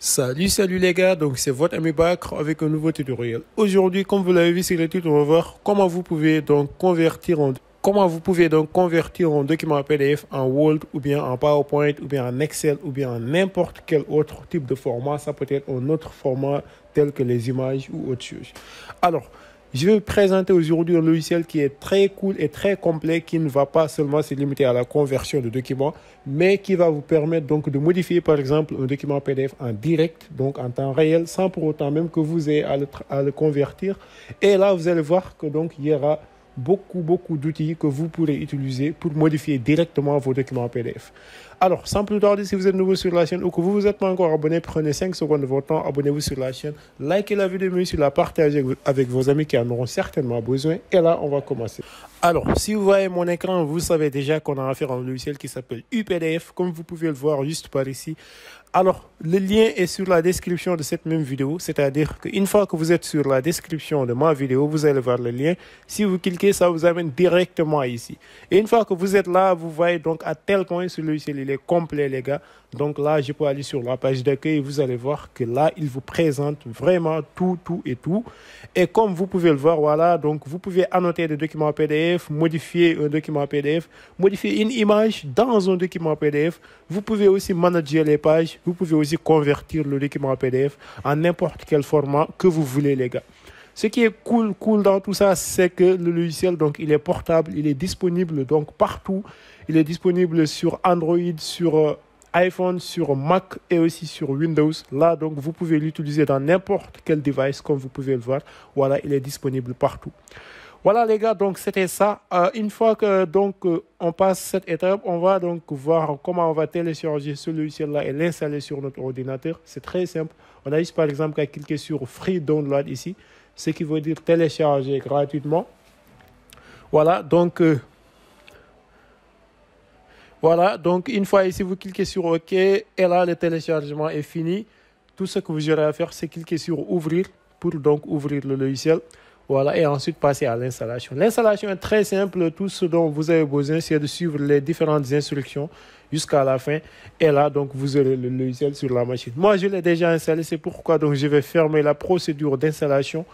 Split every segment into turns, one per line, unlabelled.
Salut les gars, donc c'est votre ami Bakr avec un nouveau tutoriel. Aujourd'hui, comme vous l'avez vu sur le titre, on va voir comment vous pouvez donc convertir en document PDF en Word ou bien en PowerPoint ou bien en Excel ou bien en n'importe quel autre type de format. Ça peut être un autre format tel que les images ou autre chose. Alors, je vais vous présenter aujourd'hui un logiciel qui est très cool et très complet, qui ne va pas seulement se limiter à la conversion de documents, mais qui va vous permettre donc de modifier par exemple un document PDF en direct, donc en temps réel, sans pour autant même que vous ayez à le convertir. Et là, vous allez voir que donc il y aura beaucoup d'outils que vous pourrez utiliser pour modifier directement vos documents PDF. Alors, sans plus tarder, si vous êtes nouveau sur la chaîne ou que vous vous êtes pas encore abonné, prenez 5 secondes de votre temps, abonnez-vous sur la chaîne, likez la vidéo, mais aussi la partagez avec vos amis qui en auront certainement besoin. Et là, on va commencer. Alors, si vous voyez mon écran, vous savez déjà qu'on a affaire à un logiciel qui s'appelle UPDF, comme vous pouvez le voir juste par ici. Alors, le lien est sur la description de cette même vidéo, c'est-à-dire qu'une fois que vous êtes sur la description de ma vidéo, vous allez voir le lien. Si vous cliquez, ça vous amène directement ici. Et une fois que vous êtes là, vous voyez donc à tel point ce logiciel, il est complet les gars. Donc là, je peux aller sur la page d'accueil et vous allez voir que là, il vous présente vraiment tout. Et comme vous pouvez le voir, voilà, donc vous pouvez annoter des documents PDF, modifier un document PDF, modifier une image dans un document PDF. Vous pouvez aussi manager les pages. Vous pouvez aussi convertir le document PDF en n'importe quel format que vous voulez, les gars. Ce qui est cool dans tout ça, c'est que le logiciel, donc, il est portable, il est disponible donc partout. Il est disponible sur Android, sur iPhone, sur Mac et aussi sur Windows. Là, donc, vous pouvez l'utiliser dans n'importe quel device, comme vous pouvez le voir. Voilà, il est disponible partout. Voilà les gars, donc c'était ça. Une fois que donc on passe cette étape, on va donc voir comment on va télécharger ce logiciel-là et l'installer sur notre ordinateur. C'est très simple. On a juste par exemple qu'à cliquer sur Free Download ici, ce qui veut dire télécharger gratuitement. Voilà, donc une fois ici, vous cliquez sur OK et là le téléchargement est fini. Tout ce que vous aurez à faire, c'est cliquer sur Ouvrir pour donc ouvrir le logiciel. Voilà, et ensuite passer à l'installation. L'installation est très simple. Tout ce dont vous avez besoin, c'est de suivre les différentes instructions jusqu'à la fin. Et là, donc, vous aurez le logiciel sur la machine. Moi, je l'ai déjà installé. C'est pourquoi donc, je vais fermer la procédure d'installation.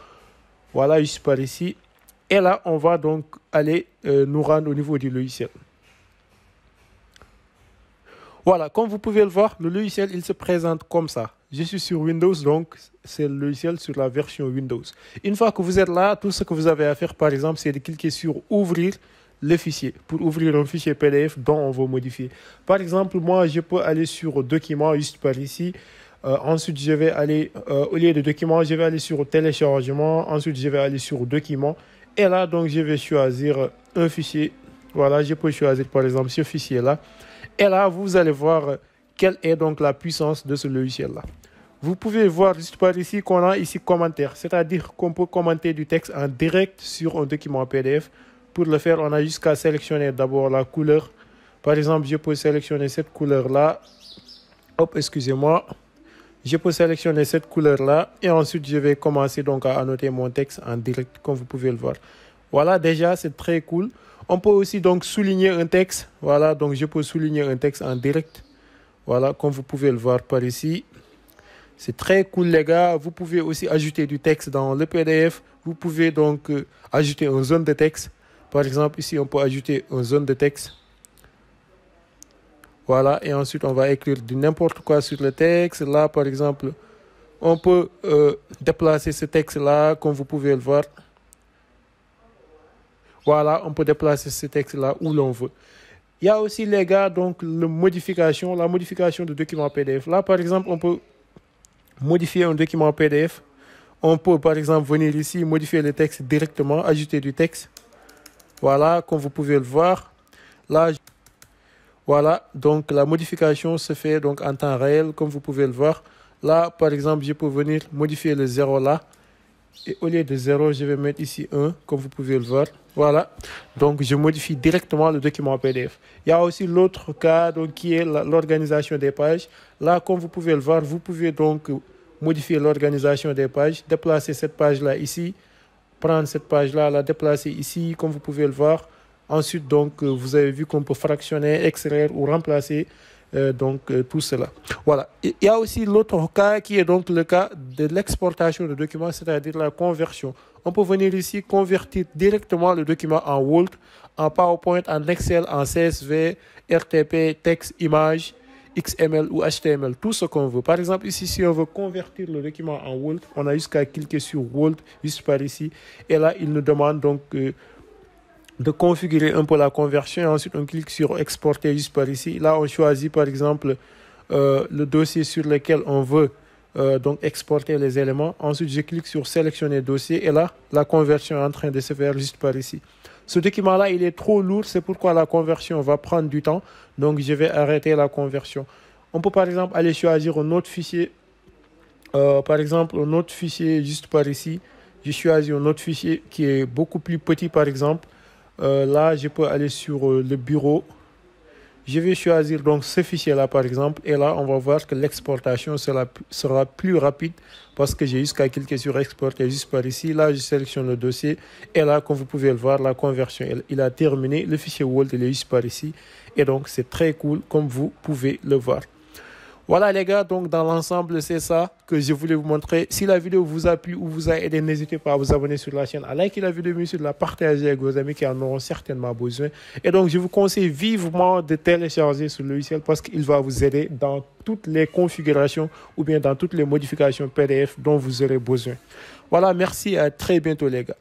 Voilà, juste par ici. Et là, on va donc aller nous rendre au niveau du logiciel. Voilà, comme vous pouvez le voir, le logiciel, il se présente comme ça. Je suis sur Windows, donc c'est le logiciel sur la version Windows. Une fois que vous êtes là, tout ce que vous avez à faire, par exemple, c'est de cliquer sur Ouvrir le fichier pour ouvrir un fichier PDF dont on va modifier. Par exemple, moi, je peux aller sur Documents, juste par ici. Ensuite, je vais aller, au lieu de Documents, je vais aller sur Téléchargement. Ensuite, je vais aller sur Documents. Et là, donc, je vais choisir un fichier. Voilà, je peux choisir, par exemple, ce fichier-là. Et là, vous allez voir quelle est donc la puissance de ce logiciel-là. Vous pouvez voir juste par ici qu'on a ici commentaire, c'est-à-dire qu'on peut commenter du texte en direct sur un document PDF. Pour le faire, on a jusqu'à sélectionner d'abord la couleur. Par exemple, je peux sélectionner cette couleur-là. Hop, excusez-moi. Je peux sélectionner cette couleur-là et ensuite, je vais commencer donc à annoter mon texte en direct, comme vous pouvez le voir. Voilà, déjà, c'est très cool. On peut aussi donc souligner un texte. Voilà, donc je peux souligner un texte en direct. Voilà, comme vous pouvez le voir par ici. C'est très cool, les gars. Vous pouvez aussi ajouter du texte dans le PDF. Vous pouvez donc ajouter une zone de texte. Par exemple, ici, on peut ajouter une zone de texte. Voilà, et ensuite, on va écrire du n'importe quoi sur le texte. Là, par exemple, on peut déplacer ce texte-là, comme vous pouvez le voir. Voilà, on peut déplacer ce texte-là où l'on veut. Il y a aussi, les gars, donc la modification de documents PDF. Là, par exemple, on peut modifier un document PDF. On peut, par exemple, venir ici, modifier le texte directement, ajouter du texte. Voilà, comme vous pouvez le voir. Là, voilà, donc la modification se fait donc en temps réel, comme vous pouvez le voir. Là, par exemple, je peux venir modifier le 0 là. Et au lieu de 0, je vais mettre ici 1, comme vous pouvez le voir. Voilà, donc je modifie directement le document PDF. Il y a aussi l'autre cas donc, qui est l'organisation des pages. Là, comme vous pouvez le voir, vous pouvez donc modifier l'organisation des pages. Déplacer cette page-là ici. Prendre cette page-là, la déplacer ici, comme vous pouvez le voir. Ensuite, donc, vous avez vu qu'on peut fractionner, extraire ou remplacer tout cela. Voilà. Il y a aussi l'autre cas qui est donc le cas de l'exportation de documents, c'est-à-dire la conversion. On peut venir ici convertir directement le document en Word, en PowerPoint, en Excel, en CSV, RTP, texte, image, XML ou HTML, tout ce qu'on veut. Par exemple, ici, si on veut convertir le document en Word, on a jusqu'à cliquer sur Word, juste par ici. Et là, il nous demande donc de configurer un peu la conversion. Et ensuite, on clique sur exporter juste par ici. Là, on choisit par exemple le dossier sur lequel on veut donc exporter les éléments. Ensuite, je clique sur sélectionner dossier. Et là, la conversion est en train de se faire juste par ici. Ce document-là, il est trop lourd. C'est pourquoi la conversion va prendre du temps. Donc, je vais arrêter la conversion. On peut par exemple aller choisir un autre fichier. Par exemple, un autre fichier juste par ici. Je choisis un autre fichier qui est beaucoup plus petit par exemple. Là, je peux aller sur le bureau. Je vais choisir donc ce fichier-là, par exemple. Et là, on va voir que l'exportation sera plus rapide parce que j'ai jusqu'à cliquer sur exporter juste par ici. Là, je sélectionne le dossier. Et là, comme vous pouvez le voir, la conversion, il a terminé. Le fichier Word, il est juste par ici. Et donc, c'est très cool, comme vous pouvez le voir. Voilà les gars, donc dans l'ensemble, c'est ça que je voulais vous montrer. Si la vidéo vous a plu ou vous a aidé, n'hésitez pas à vous abonner sur la chaîne, à liker la vidéo, mais aussi de la partager avec vos amis qui en auront certainement besoin. Et donc, je vous conseille vivement de télécharger ce logiciel parce qu'il va vous aider dans toutes les configurations ou bien dans toutes les modifications PDF dont vous aurez besoin. Voilà, merci et à très bientôt les gars.